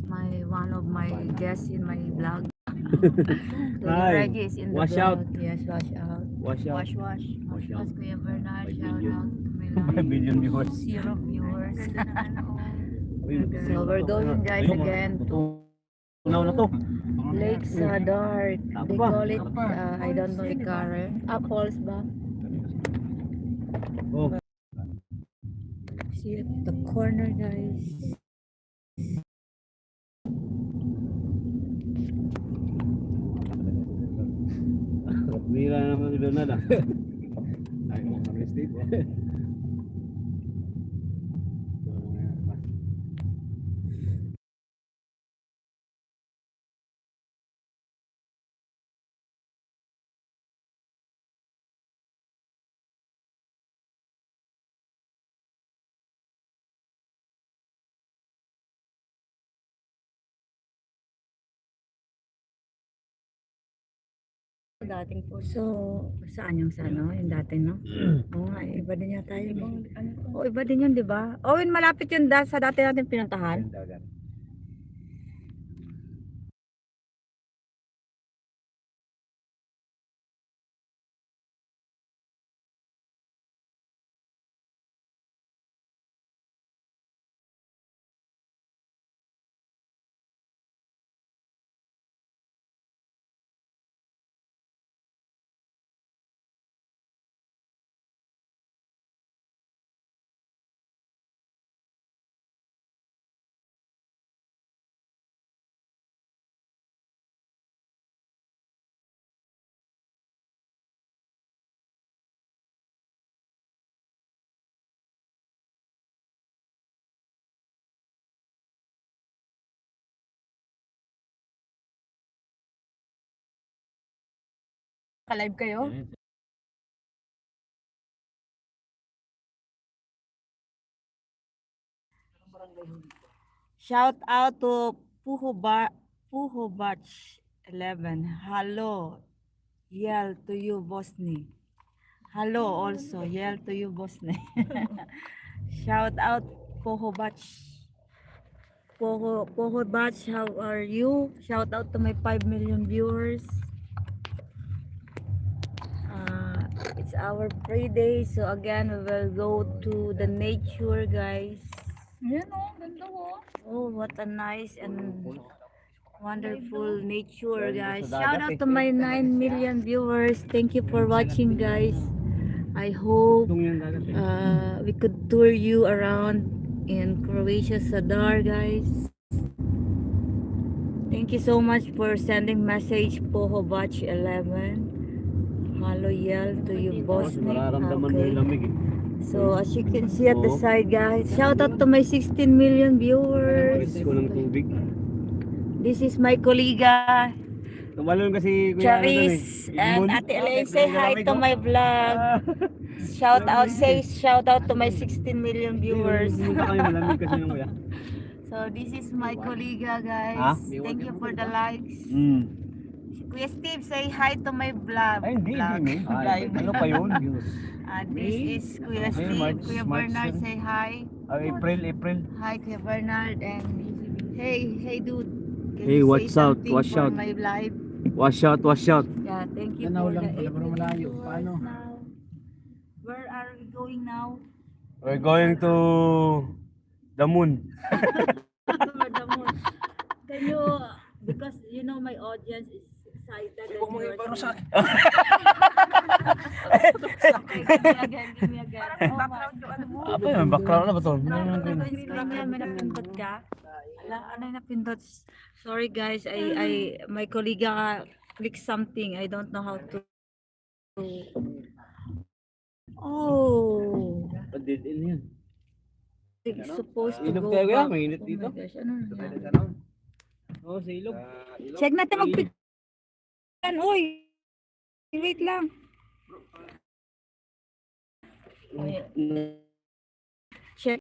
one of my guests in my vlog. Hi. Reggie is in the Wash vlog. out. Yes, wash out. Wash out. Wash out. Kuya Bernard, shout billion. out to my live. Billion viewers. 0 viewers. So we're going guys again to Tunaw na to. Lake Sadar. They call it, I don't know, Ikare. Apples ba? Oh. See at the corner guys. Bira naman si Bernard ah. Ay, mo kami Steve. Dating po. So, saan yung sa ano? Yung dati, no? Oo nga, iba din yata yun. Oo, iba din yun, di ba? Oo, yun, malapit yun sa dati natin pinuntahan. Ka-live kayo? Shout out to Puho Batch 11. Hello. Yell to you, Bosni. Hello also. Yell to you, Bosni. Shout out Puho Batch. Puho Batch, how are you? Shout out to my 5 million viewers. It's our free day. So again, we will go to the nature, guys. Ayan o, ganda o. Oh, what a nice and wonderful nature, guys. Shout out to my 9 million viewers. Thank you for watching, guys. I hope we could tour you around in Croatia, Sadar, guys. Thank you so much for sending message Pohovac 11. Hello, yell to you, boss. Okay. So as you can see at the side, guys, shout out to my 16 million viewers. This is my colleaga Tumalon kasi Charis and Ate Elaine. Say hi to my vlog. Shout out to my 16 million viewers. So this is my colleaga, guys. Thank you for the likes. Kuya Steve, say hi to my vlog. Ay, hindi. Ano pa yun? This is Kuya Steve. Kuya Bernard, say hi. April. Hi, Kuya Bernard. And hey dude. Can Hey, you watch say out, something watch for out. my live? Wash out. Yeah, thank you for the 8 million viewers now. Where are we going now? We're going to the moon. Over the moon. Can you, because you know my audience is excited. Huwag mo ibaro sa akin. Okay, give me again. Apa yung background na ba ito? May napindot ka? Ano yung napindot? Sorry guys, my colleague click something. I don't know how to. Oh. Dead end yan. It's supposed to Ilog go tayo back. yan, mainit Oh dito. my gosh, ano na yan? Oo, sa ilog. Check natin magpitan. Uy! Wait lang.